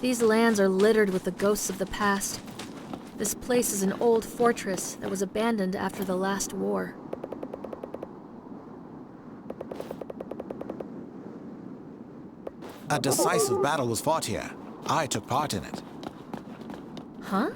These lands are littered with the ghosts of the past. This place is an old fortress that was abandoned after the last war. A decisive battle was fought here. I took part in it. Huh?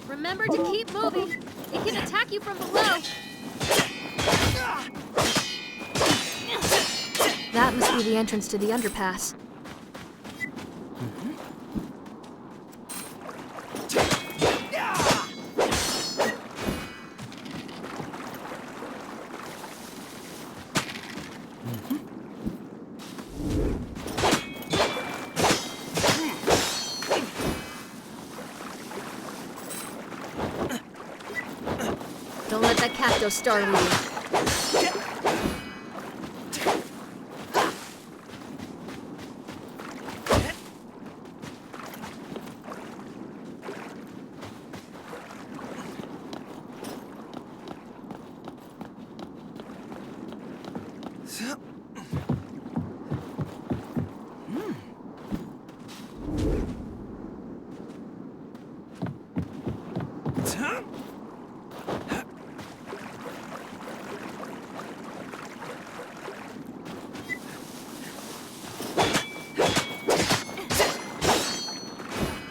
Remember to keep moving. It can attack you from below. That must be the entrance to the underpass. Don't let that cacto startle you.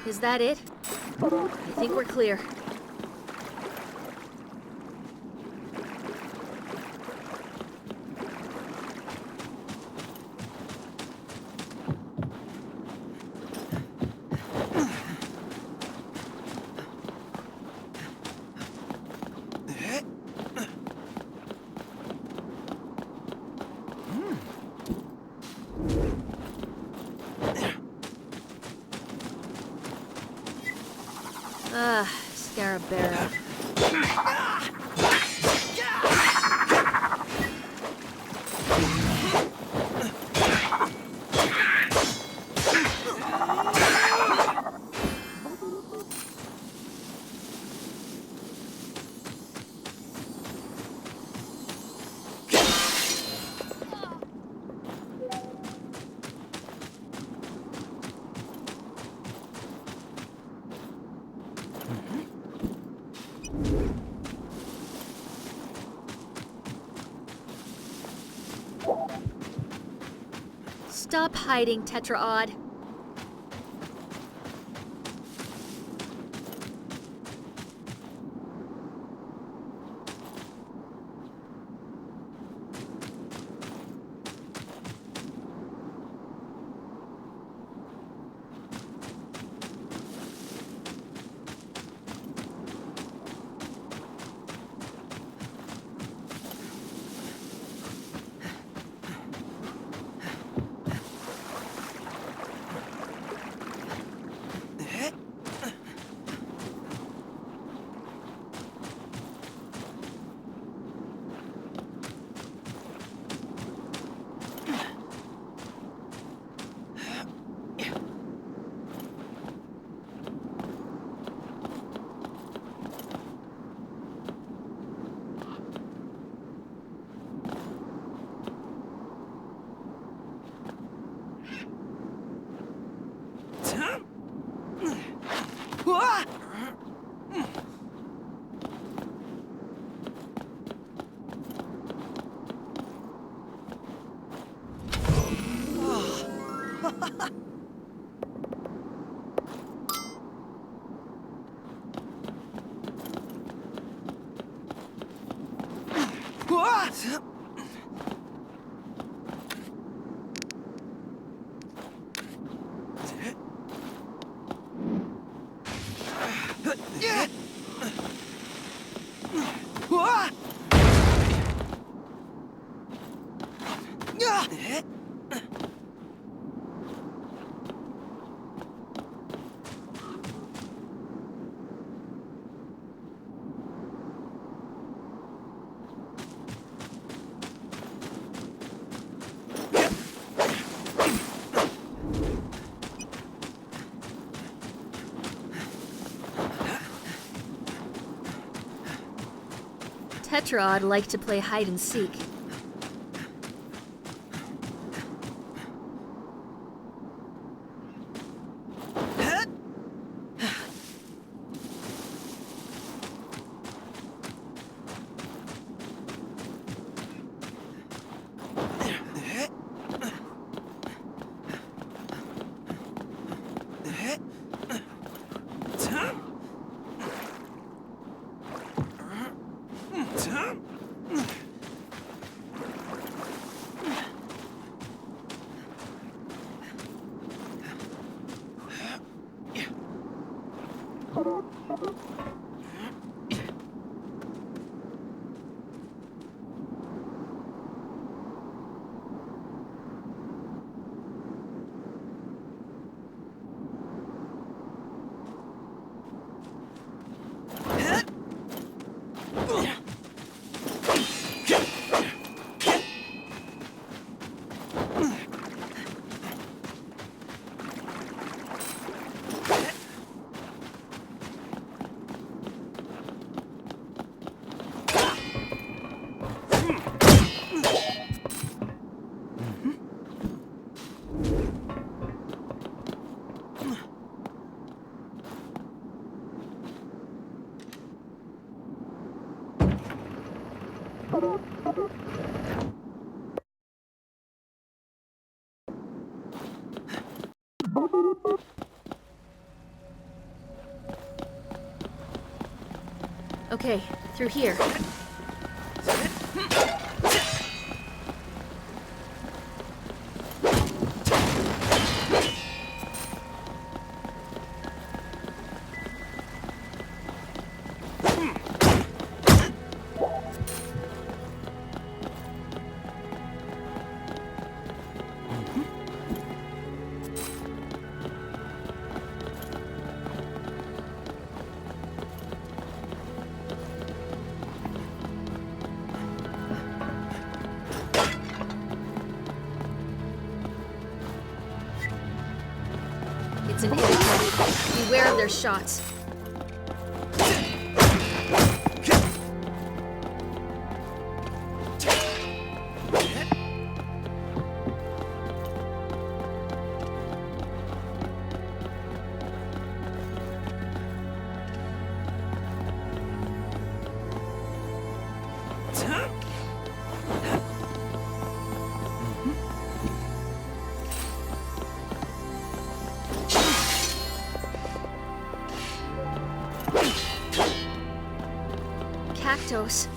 Is that it? I think we're clear. Scarabera. Stop hiding, Tetraodd. Tetrod liked to play hide and seek. Okay, through here. It's an inhibitor. Beware of their shots. Cactos.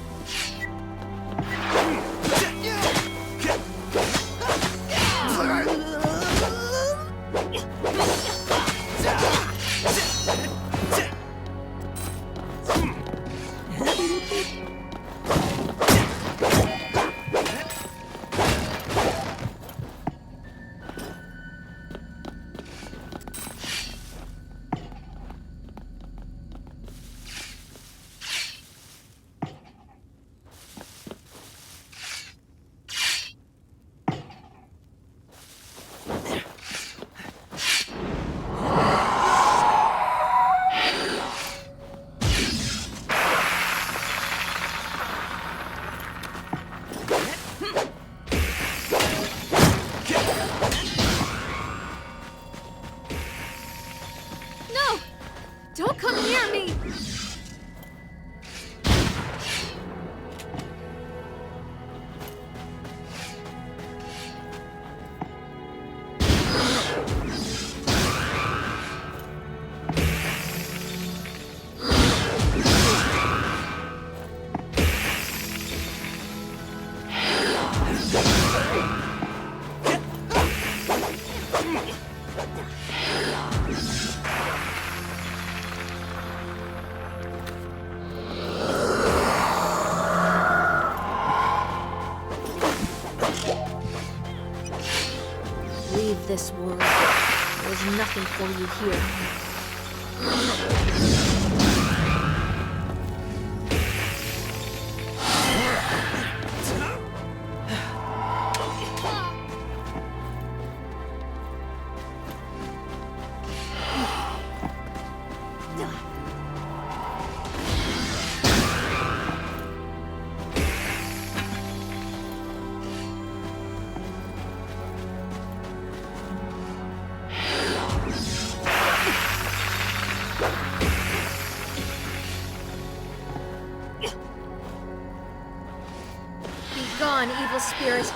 this world. There's nothing for you here. Gone, evil spirit.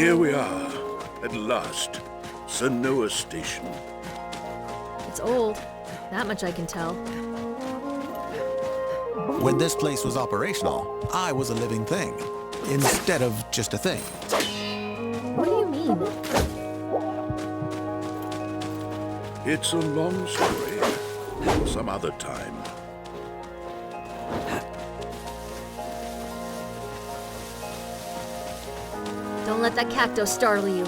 Here we are, at last.瑟諾亞Station. It's old. That much I can tell. When this place was operational, I was a living thing, instead of just a thing. What do you mean? It's a long story. Some other time. Don't let that cacto startle you.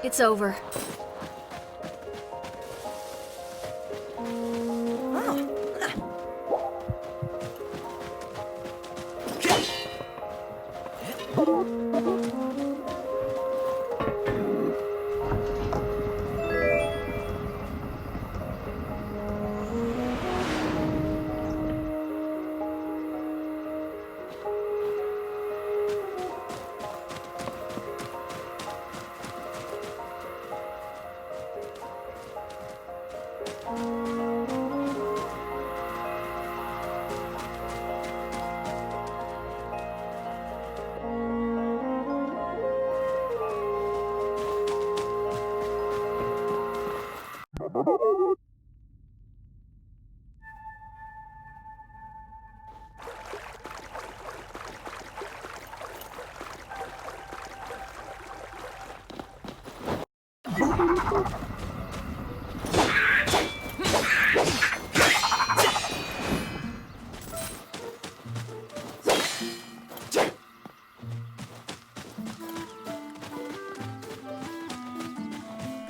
It's over.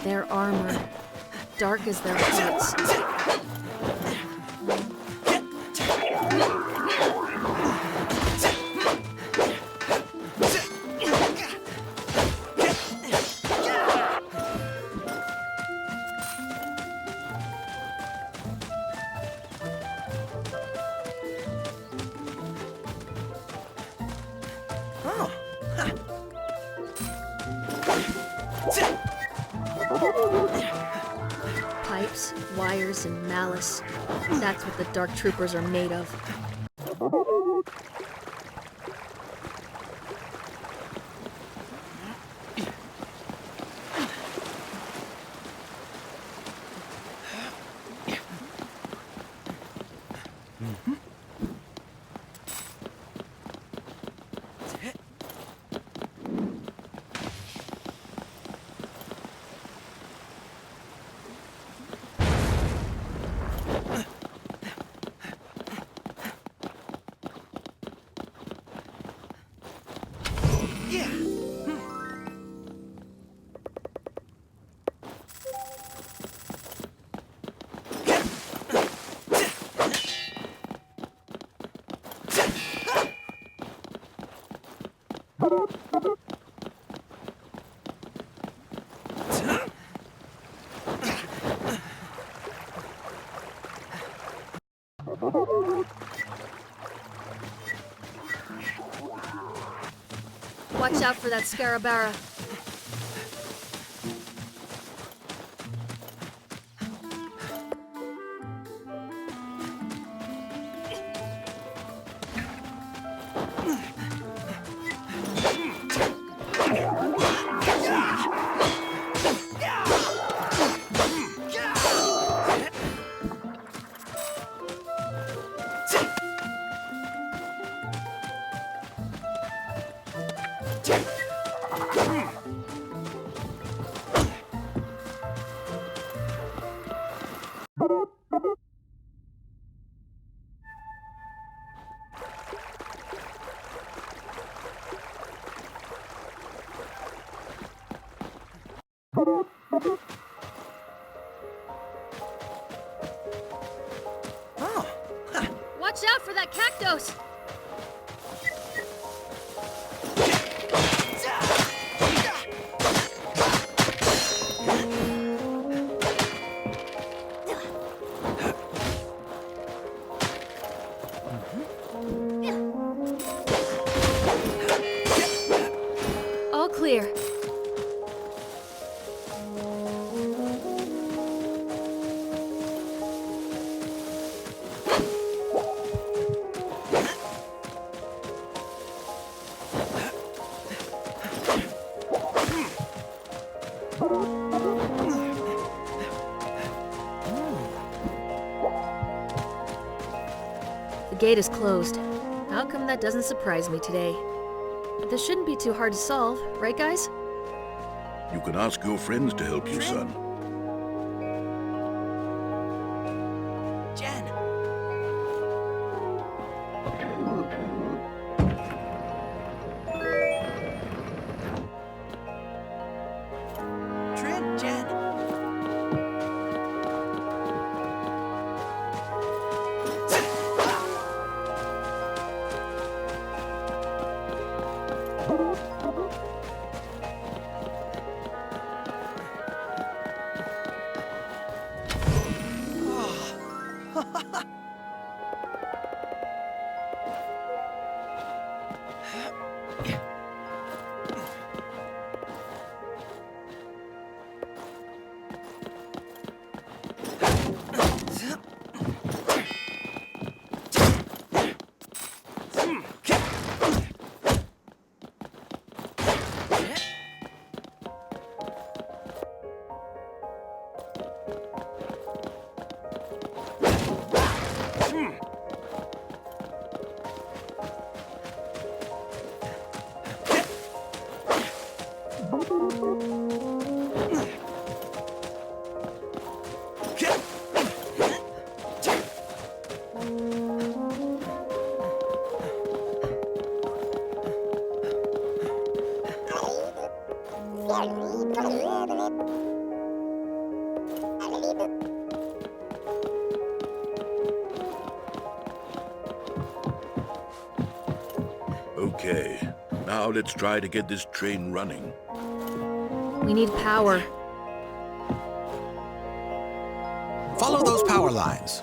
Their armor, dark as their hearts. Pipes, wires, and malice. That's what the Dark Troopers are made of. Watch out for that Scarabara. Watch out for that cactus! All clear. The gate is closed. How come that doesn't surprise me today? This shouldn't be too hard to solve, right guys? You can ask your friends to help you, son. Jen! Trin, Jen! Okay, now let's try to get this train running. We need power. Follow those power lines.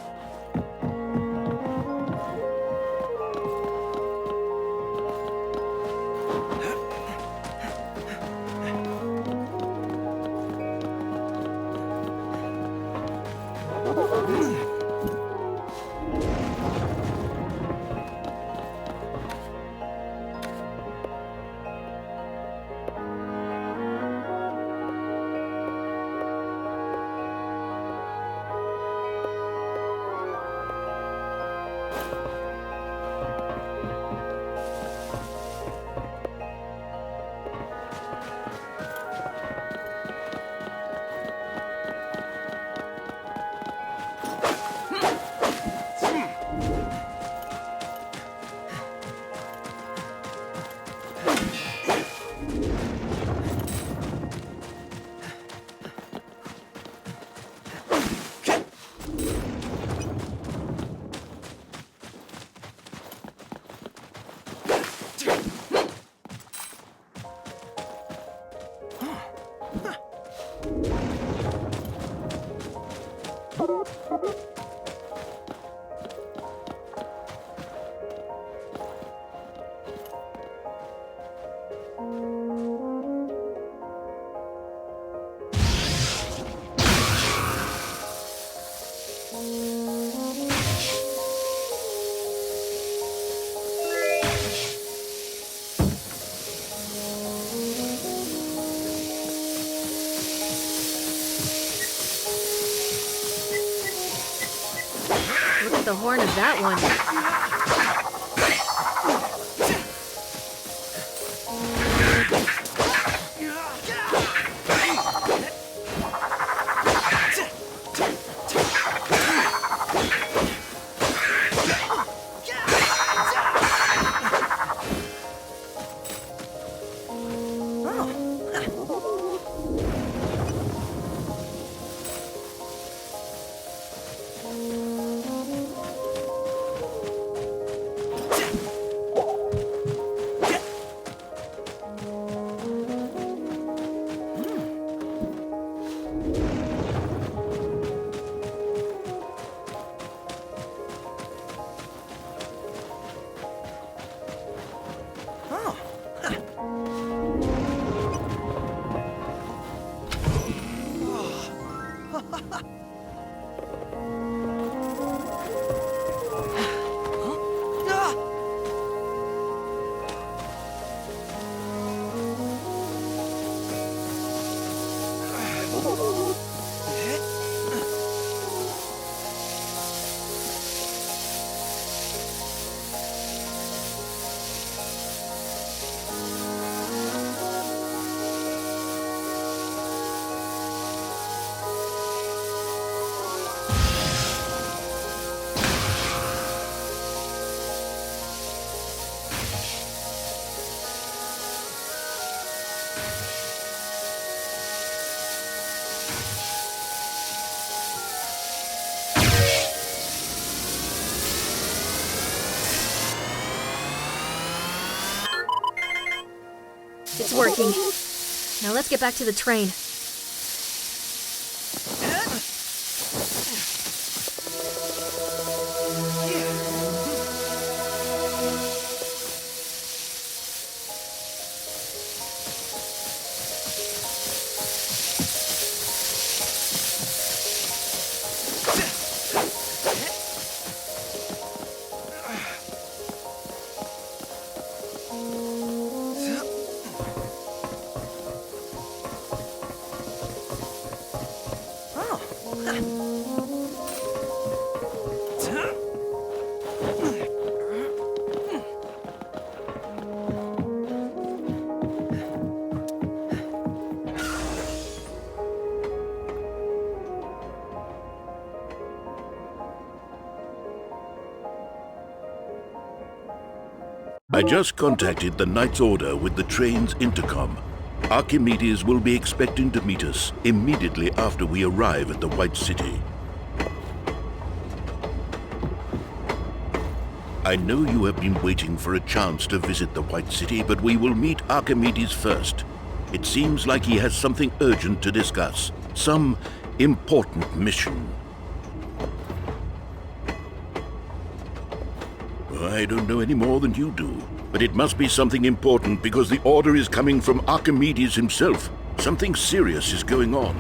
Look at the horn of that one. It's working. Now let's get back to the train. I just contacted the Knight's Order with the train's intercom. Archimedes will be expecting to meet us immediately after we arrive at the White City. I know you have been waiting for a chance to visit the White City, but we will meet Archimedes first. It seems like he has something urgent to discuss. Some important mission. I don't know any more than you do, but it must be something important because the order is coming from Archimedes himself. Something serious is going on.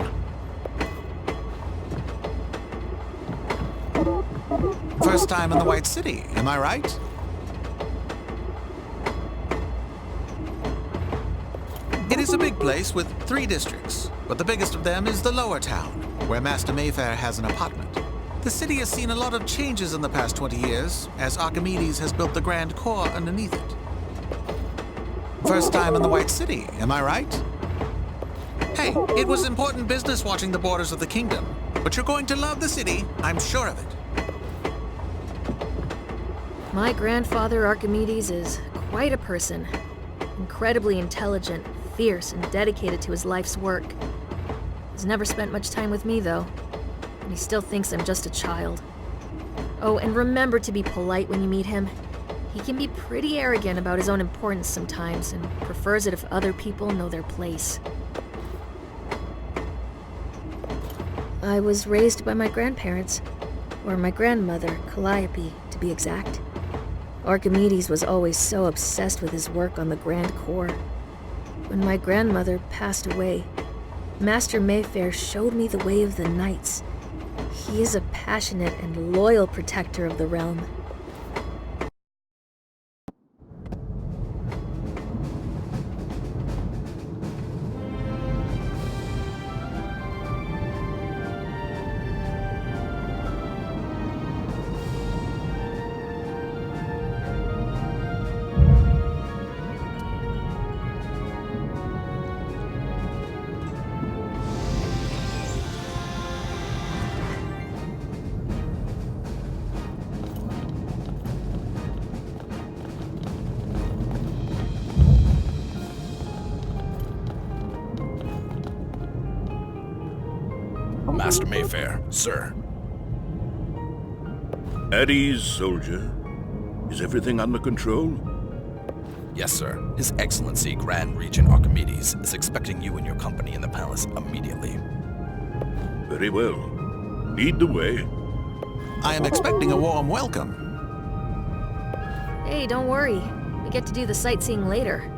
First time in the White City, am I right? It is a big place with 3 districts, but the biggest of them is the Lower Town, where Master Mayfair has an apartment. The city has seen a lot of changes in the past 20 years, as Archimedes has built the grand core underneath it. First time in the White City, am I right? Hey, it was important business watching the borders of the kingdom, but you're going to love the city, I'm sure of it. My grandfather Archimedes is quite a person. Incredibly intelligent, fierce, and dedicated to his life's work. He's never spent much time with me, though. And he still thinks I'm just a child. Oh, and remember to be polite when you meet him. He can be pretty arrogant about his own importance sometimes, and prefers it if other people know their place. I was raised by my grandparents, or my grandmother, Calliope, to be exact. Archimedes was always so obsessed with his work on the Grand Core. When my grandmother passed away, Master Mayfair showed me the way of the knights. He is a passionate and loyal protector of the realm. Master Mayfair, sir. At ease, soldier. Is everything under control? Yes, sir. His Excellency Grand Regent Archimedes is expecting you and your company in the palace immediately. Very well. Lead the way. I am expecting a warm welcome. Hey, don't worry. We get to do the sightseeing later.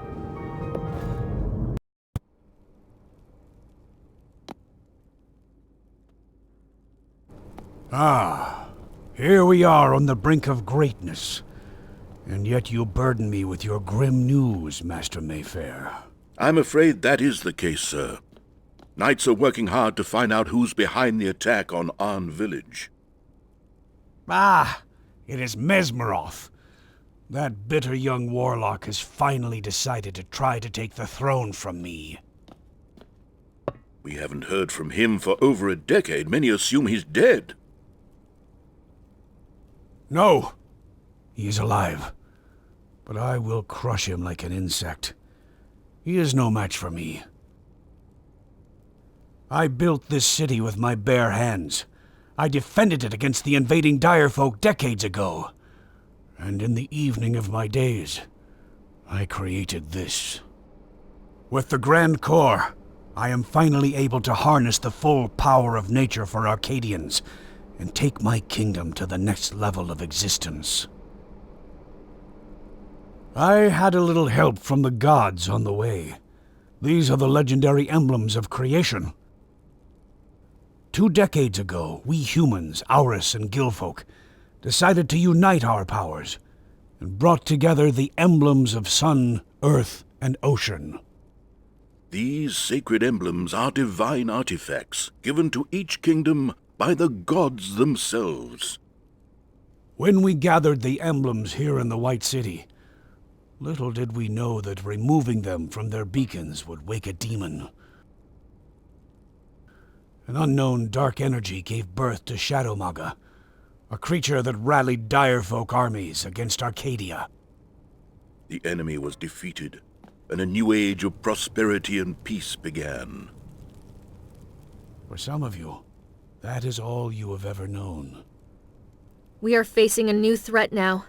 Ah, here we are on the brink of greatness. And yet you burden me with your grim news, Master Mayfair. I'm afraid that is the case, sir. Knights are working hard to find out who's behind the attack on Arn Village. Ah, it is Mesmeroth. That bitter young warlock has finally decided to try to take the throne from me. We haven't heard from him for over a decade. Many assume he's dead. No, he is alive. But I will crush him like an insect. He is no match for me. I built this city with my bare hands. I defended it against the invading Direfolk decades ago. And in the evening of my days, I created this. With the Grand Core, I am finally able to harness the full power of nature for Arcadians, and take my kingdom to the next level of existence. I had a little help from the gods on the way. These are the legendary emblems of creation. 2 decades ago, we humans, Aurus and Gilfolk, decided to unite our powers, and brought together the emblems of sun, earth, and ocean. These sacred emblems are divine artifacts given to each kingdom by the gods themselves. When we gathered the emblems here in the White City, little did we know that removing them from their beacons would wake a demon. An unknown dark energy gave birth to Shadowmaga, a creature that rallied Direfolk armies against Arcadia. The enemy was defeated, and a new age of prosperity and peace began. For some of you, that is all you have ever known. We are facing a new threat now.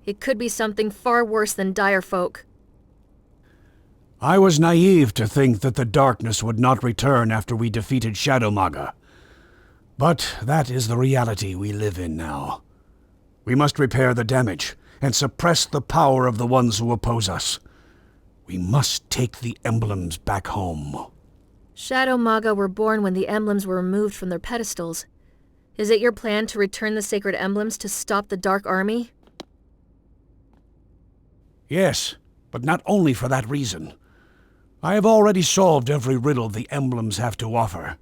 It could be something far worse than dire folk. I was naive to think that the darkness would not return after we defeated Shadowmaga. But that is the reality we live in now. We must repair the damage and suppress the power of the ones who oppose us. We must take the emblems back home. Shadowmaga were born when the emblems were removed from their pedestals. Is it your plan to return the sacred emblems to stop the Dark Army? Yes, but not only for that reason. I have already solved every riddle the emblems have to offer.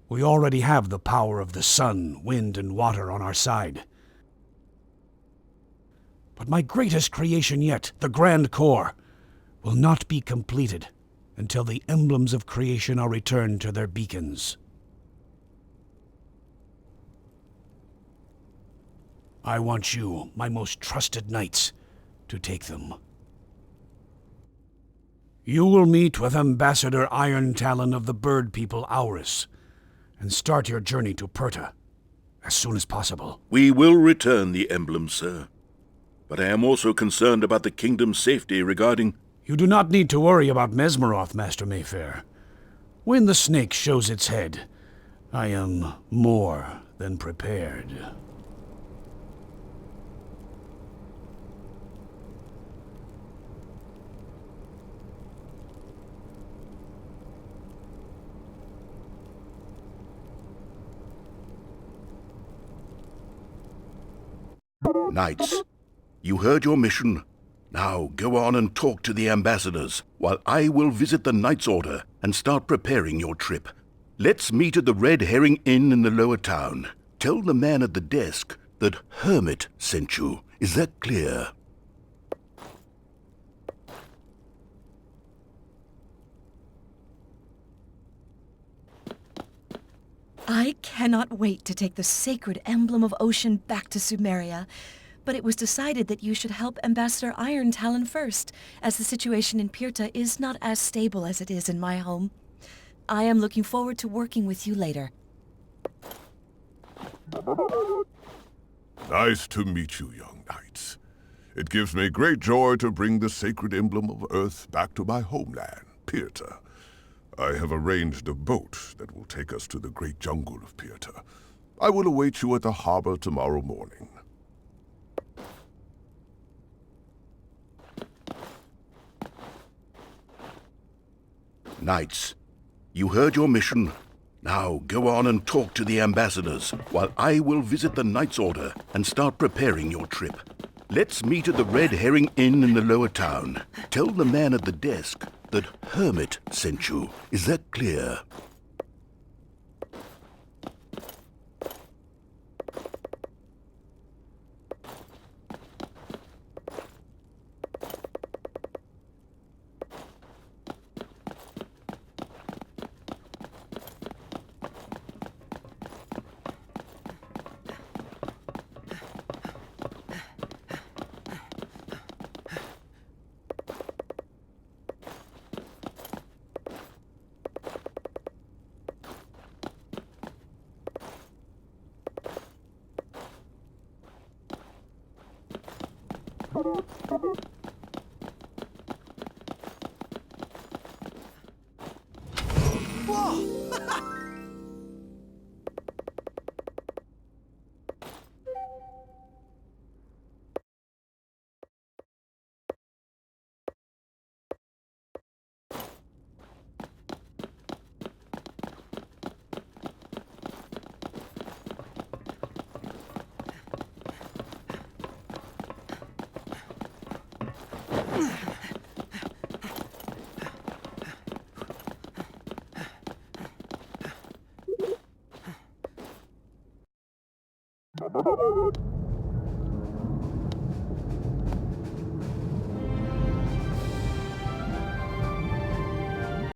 We already have the power of the sun, wind, and water on our side. But my greatest creation yet, the Grand Core, will not be completed until the emblems of creation are returned to their beacons. I want you, my most trusted knights, to take them. You will meet with Ambassador Iron Talon of the Bird People Aurus, and start your journey to Perta as soon as possible. We will return the emblems, sir. But I am also concerned about the kingdom's safety regarding... You do not need to worry about Mesmeroth, Master Mayfair. When the snake shows its head, I am more than prepared. Knights, you heard your mission. Now go on and talk to the ambassadors, while I will visit the Knights' Order and start preparing your trip. Let's meet at the Red Herring Inn in the lower town. Tell the man at the desk that Hermit sent you. Is that clear? I cannot wait to take the sacred emblem of Ocean back to Sumeria, but it was decided that you should help Ambassador Iron Talon first, as the situation in Pirta is not as stable as it is in my home. I am looking forward to working with you later. Nice to meet you, young knights. It gives me great joy to bring the sacred emblem of Earth back to my homeland, Pirta. I have arranged a boat that will take us to the great jungle of Pirta. I will await you at the harbor tomorrow morning. Knights, you heard your mission. Now go on and talk to the ambassadors, while I will visit the Knights' Order and start preparing your trip. Let's meet at the Red Herring Inn in the lower town. Tell the man at the desk that Hermit sent you. Is that clear?